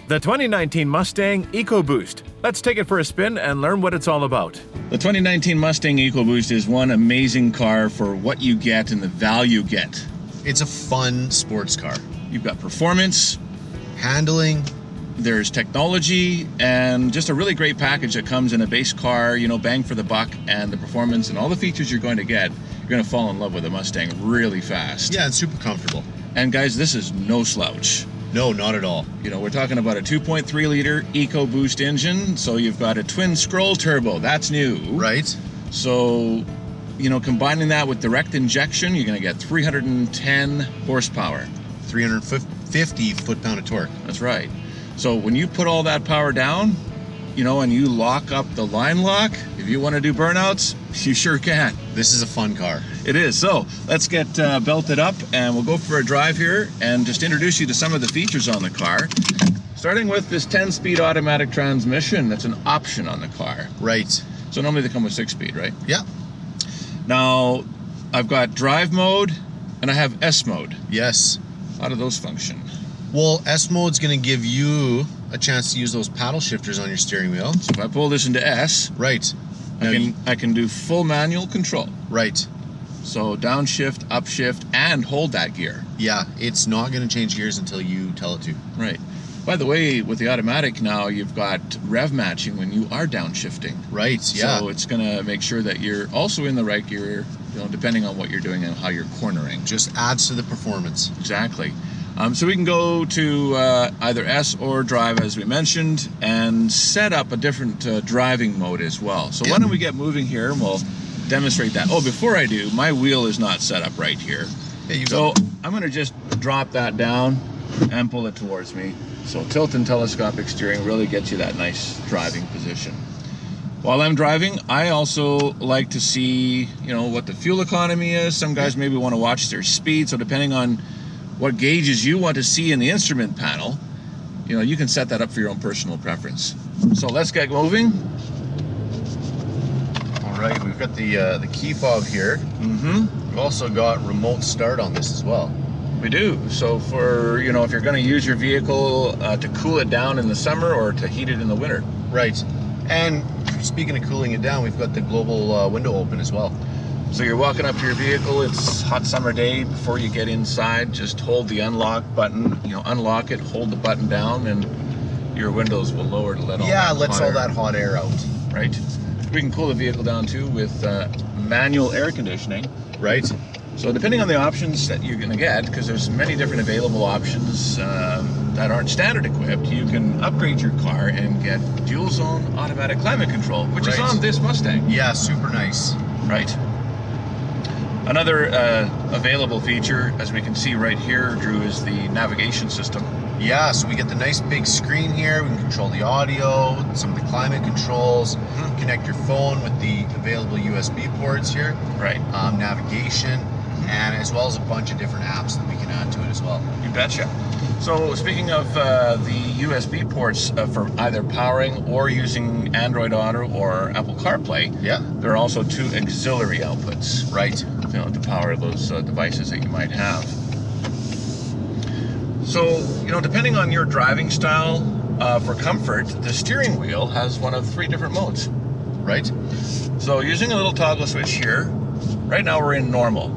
The 2019 Mustang Ecoboost. Let's take it for a spin and learn what it's all about. The 2019 Mustang Ecoboost is one amazing car for what you get and the value you get. It's a fun sports car. You've got performance, handling, there's technology, and just a really great package that comes in a base car, you know, bang for the buck, and the performance and all the features you're going to get. You're going to fall in love with the Mustang really fast. Yeah, it's super comfortable. And guys, this is no slouch. No, not at all. You know, we're talking about a 2.3 liter EcoBoost engine, so you've got a twin scroll turbo. That's new. Right. So, you know, combining that with direct injection, you're going to get 310 horsepower. 350 foot-pound of torque. That's right. So when you put all that power down, you know, and you lock up the line lock, if you want to do burnouts, you sure can. This is a fun car. It is. So let's get belted up and we'll go for a drive here and just introduce you to some of the features on the car. Starting with this 10-speed automatic transmission. That's an option on the car. Right. So normally they come with 6-speed, right? Yeah. Now, I've got drive mode and I have S mode. Yes. How do those function? Well, S mode's going to give you a chance to use those paddle shifters on your steering wheel. So if I pull this into S, right, I can do full manual control. Right. So downshift, upshift, and hold that gear. Yeah, it's not going to change gears until you tell it to. Right. By the way, with the automatic now, you've got rev matching when you are downshifting. Right, yeah. So it's going to make sure that you're also in the right gear, you know, depending on what you're doing and how you're cornering. Just adds to the performance. Exactly. So we can go to either S or drive, as we mentioned, and set up a different driving mode as well. So why don't we get moving here and we'll demonstrate that. Oh, before I do, my wheel is not set up right here. Yeah, so I'm going to just drop that down and pull it towards me. So tilt and telescopic steering really gets you that nice driving position. While I'm driving, I also like to see, you know, what the fuel economy is. Some guys maybe want to watch their speed, so depending on what gauges you want to see in the instrument panel, you know, you can set that up for your own personal preference. So let's get moving. All right, we've got the key fob here. We've also got remote start on this as well. We do. So for, you know, if you're going to use your vehicle to cool it down in the summer or to heat it in the winter. Right. And speaking of cooling it down, we've got the global window open as well. So you're walking up to your vehicle, it's a hot summer day. Before you get inside, just hold the unlock button, you know, unlock it, hold the button down, and your windows will lower to let all that hot air out. Right. We can cool the vehicle down too with manual air conditioning. Right. So depending on the options that you're going to get, because there's many different available options that aren't standard equipped, you can upgrade your car and get dual zone automatic climate control, which is on this Mustang. Yeah, super nice. Right. Another available feature, as we can see right here, Drew, is the navigation system. Yeah, so we get the nice big screen here. We can control the audio, some of the climate controls, connect your phone with the available USB ports here. Right. Navigation, and as well as a bunch of different apps that we can add to it as well. You betcha. So speaking of the USB ports for either powering or using Android Auto or Apple CarPlay, there are also 2 auxiliary outputs. Right. You know, to power those devices that you might have. So, you know, depending on your driving style, for comfort, the steering wheel has one of 3 different modes. Right. So using a little toggle switch here, right now we're in normal.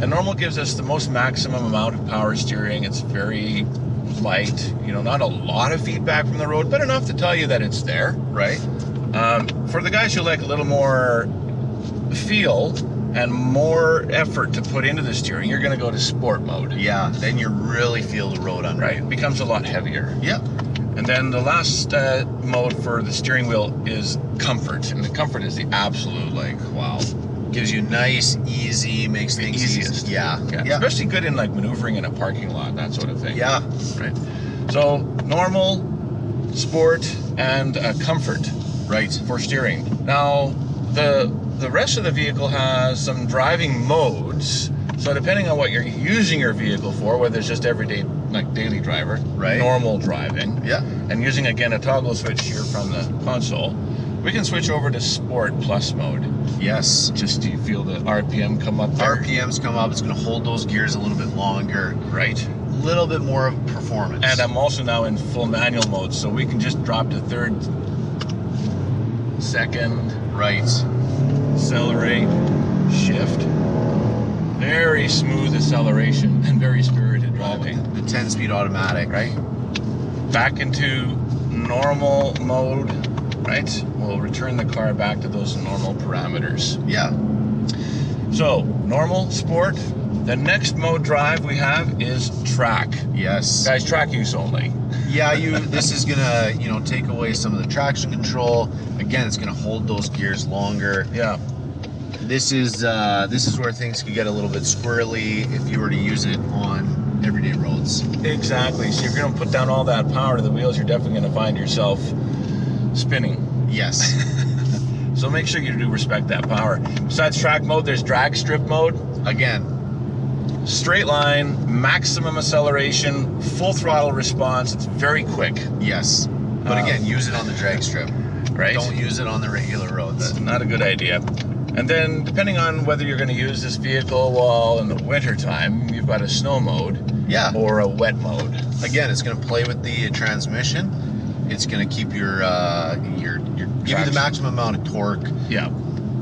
And normal gives us the most maximum amount of power steering. It's very light, you know, not a lot of feedback from the road, but enough to tell you that it's there. Right. For the guys who like a little more feel and more effort to put into the steering, you're going to go to sport mode. Yeah, then you really feel the road under. Right, it becomes a lot heavier. Yeah. And then the last mode for the steering wheel is comfort. And the comfort is the absolute, like, wow. Gives you nice, easy, makes things easiest. Yeah. Especially good in like maneuvering in a parking lot, that sort of thing. Yeah. Right. So normal, sport, and comfort. Right. For steering. Now, the rest of the vehicle has some driving modes. So depending on what you're using your vehicle for, whether it's just everyday, like daily driver, right, normal driving, yeah, and using again a toggle switch here from the console, We can switch over to Sport Plus mode. Yes. Just do you feel the RPM come up there? RPMs come up. It's going to hold those gears a little bit longer. Right. A little bit more of performance. And I'm also now in full manual mode, so we can just drop to third, second, right. Accelerate, shift. Very smooth acceleration and very spirited driving. The 10-speed automatic. Right. Back into normal mode. Right. We'll return the car back to those normal parameters. Yeah. So normal, sport. The next mode drive we have is track. Yes. Guys, track use only. Yeah, this is gonna, take away some of the traction control. Again, it's gonna hold those gears longer. Yeah. This is where things could get a little bit squirrely if you were to use it on everyday roads. Exactly. So if you're gonna put down all that power to the wheels, you're definitely gonna find yourself spinning. Yes. So make sure you do respect that power. Besides track mode, there's drag strip mode. Again. Straight line, maximum acceleration, full throttle response. It's very quick. Yes. But again, use it on the drag strip. Right. Don't use it on the regular roads. That's not a good idea. And then depending on whether you're going to use this vehicle while in the winter time, you've got a snow mode. Yeah. Or a wet mode. Again, it's going to play with the transmission. It's going to keep give you the maximum amount of torque. Yeah.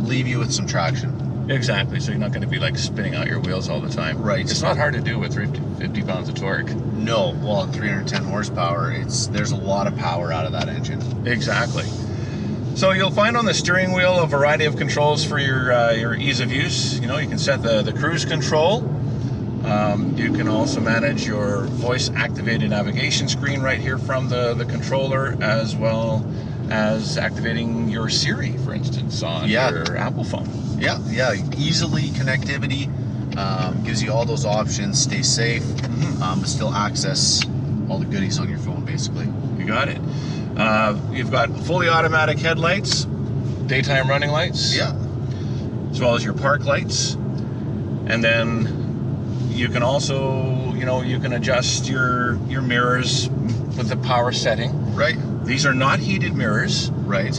Leave you with some traction. Exactly. So you're not going to be like spinning out your wheels all the time. Right. It's not hard to do with 50 pounds of torque. No. Well, at 310 horsepower, there's a lot of power out of that engine. Exactly. So you'll find on the steering wheel a variety of controls for your ease of use. You can set the cruise control. You can also manage your voice-activated navigation screen right here from the controller, as well as activating your Siri, for instance, on your Apple phone. Yeah, easily connectivity, gives you all those options, stay safe, but still access all the goodies on your phone, basically. You got it. You've got fully automatic headlights, daytime running lights, as well as your park lights, and then you can also, you can adjust your mirrors with the power setting. Right. These are not heated mirrors. Right.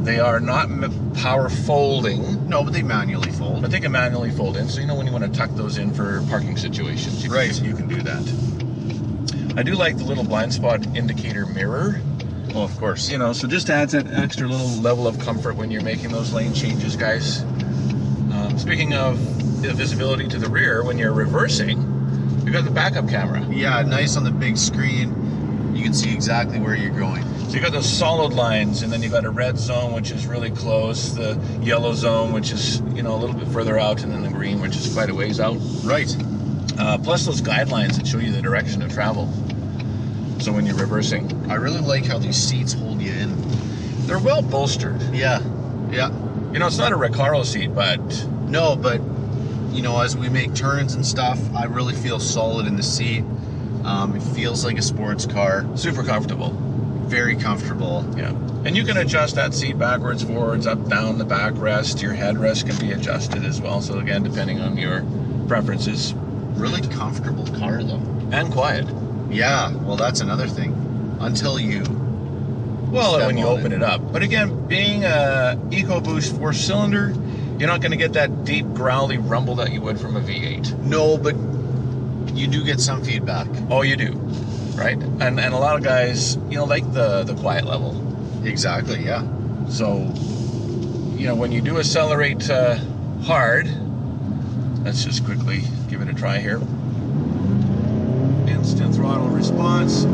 They are not power folding. No, but they manually fold. But they can manually fold in. So when you want to tuck those in for parking situations, you can do that. I do like the little blind spot indicator mirror. Oh, of course. So just adds that extra little level of comfort when you're making those lane changes, guys. Speaking of the visibility to the rear, when you're reversing, you've got the backup camera. Yeah, nice on the big screen. You can see exactly where you're going. So you got those solid lines, and then you've got a red zone, which is really close, the yellow zone, which is, a little bit further out, and then the green, which is quite a ways out. Right. Plus those guidelines that show you the direction of travel. So when you're reversing. I really like how these seats hold you in. They're well bolstered. Yeah. It's not a Recaro seat, but... No, but, as we make turns and stuff, I really feel solid in the seat. It feels like a sports car. Super comfortable. Very comfortable. Yeah. And you can adjust that seat backwards, forwards, up, down, the backrest. Your headrest can be adjusted as well. So again, depending on your preferences. Really comfortable car, though. And quiet. Yeah, well, that's another thing. Until you... Well, when you open it up. But again, being a EcoBoost 4-cylinder, you're not going to get that deep, growly rumble that you would from a V8. No, but you do get some feedback. Oh, you do, right? And a lot of guys, like the quiet level. Exactly, yeah. So, when you do accelerate hard, let's just quickly give it a try here. Instant throttle response.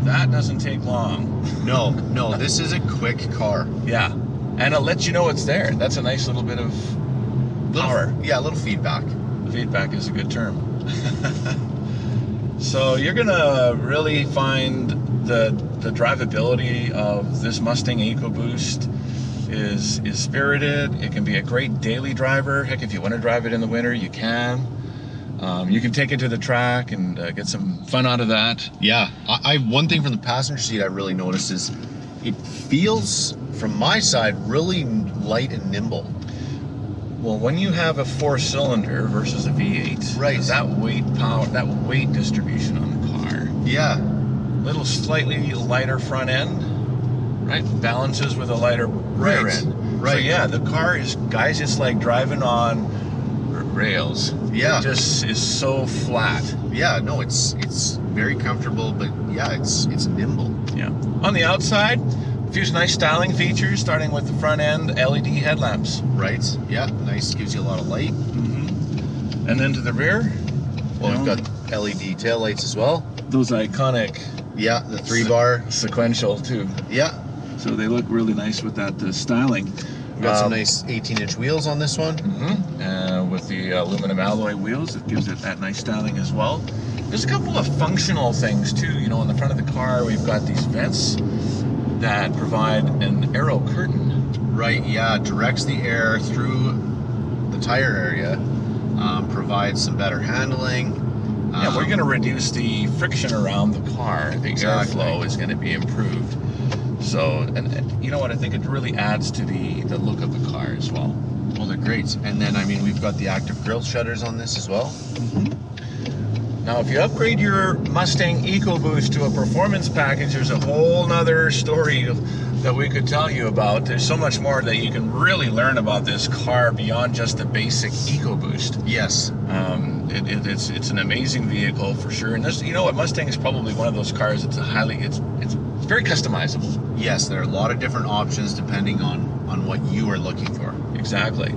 That doesn't take long. No, this is a quick car. Yeah, and it lets you know it's there. That's a nice little bit of power. Yeah, a little feedback. Feedback is a good term. So you're gonna really find the drivability of this Mustang Ecoboost is spirited. It can be a great daily driver. Heck, if you want to drive it in the winter, you can. You can take it to the track and get some fun out of that. Yeah, one thing from the passenger seat I really noticed is it feels, from my side, really light and nimble. Well, when you have a 4-cylinder versus a V8, right, that weight distribution on the car. Yeah. Little slightly lighter front end, Right, balances with a lighter rear end. Right. So yeah, the car is, guys, it's like driving on rails. Yeah. It just is so flat. Yeah, no, it's very comfortable, but yeah, it's nimble. Yeah. On the outside, a few nice styling features, starting with the front end LED headlamps. Right. Yeah, nice. Gives you a lot of light. And then to the rear, Well, we've got LED taillights as well. those iconic Yeah, the 3-bar. sequential too. Yeah. So they look really nice with that styling. We've got some nice 18-inch wheels on this one. With the aluminum alloy wheels, it gives it that nice styling as well. There's a couple of functional things too. You know, in the front of the car, we've got these vents that provide an aero curtain. Right, yeah, directs the air through the tire area, provides some better handling. Yeah, we're going to reduce the friction around the car. The Exactly. airflow is going to be improved. So, and you know what? I think it really adds to the look of the car as well. Well, they're great. And then, I mean, we've got the active grille shutters on this as well. Now, if you upgrade your Mustang Ecoboost to a performance package, there's a whole nother story that we could tell you about. There's so much more that you can really learn about this car beyond just the basic Ecoboost. Yes. It's an amazing vehicle for sure. And this, you know what, Mustang is probably one of those cars that's it's very customizable. Yes, there are a lot of different options depending on what you are looking for. Exactly.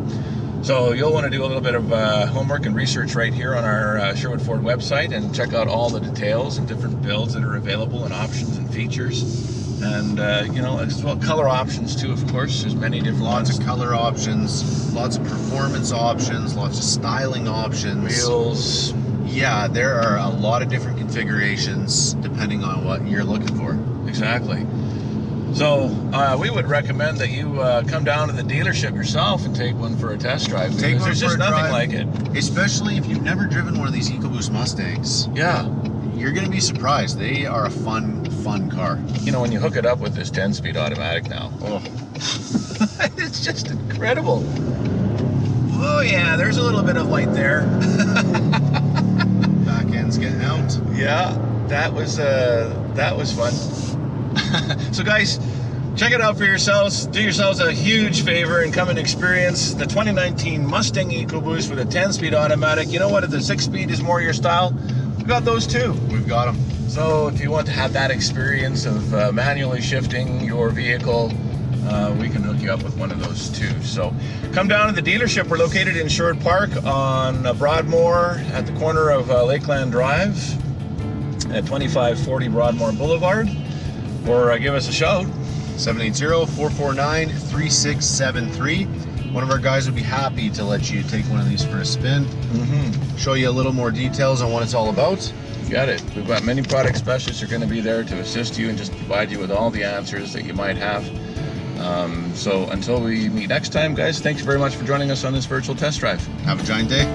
So you'll want to do a little bit of homework and research right here on our Sherwood Ford website and check out all the details and different builds that are available and options and features. And, you know, as well, color options too, of course. There's many different Lots ones. of color options, lots of performance options, lots of styling options. Wheels. Yeah, there are a lot of different configurations depending on what you're looking for. Exactly. So we would recommend that you come down to the dealership yourself and take one for a test drive. Take Because one there's for just a nothing drive. like it. Especially if you've never driven one of these Ecoboost Mustangs. Yeah. You're going to be surprised. They are a fun car. You know, when you hook it up with this 10-speed automatic now, Oh, it's just incredible. Oh yeah, there's a little bit of light there. back end's getting out. Yeah, that was fun. So guys, check it out for yourselves. Do yourselves a huge favor and come and experience the 2019 Mustang Ecoboost with a 10-speed automatic. You know what? If the 6-speed is more your style, we've got those too. We've got them. So if you want to have that experience of manually shifting your vehicle, we can hook you up with one of those too. So come down to the dealership. We're located in Sherwood Park on Broadmoor at the corner of Lakeland Drive at 2540 Broadmoor Boulevard, or give us a shout. 780-449-3673. One of our guys would be happy to let you take one of these for a spin. Show you a little more details on what it's all about. You got it. We've got many product specialists who are going to be there to assist you and just provide you with all the answers that you might have. So until we meet next time, guys, thanks very much for joining us on this virtual test drive. Have a giant day.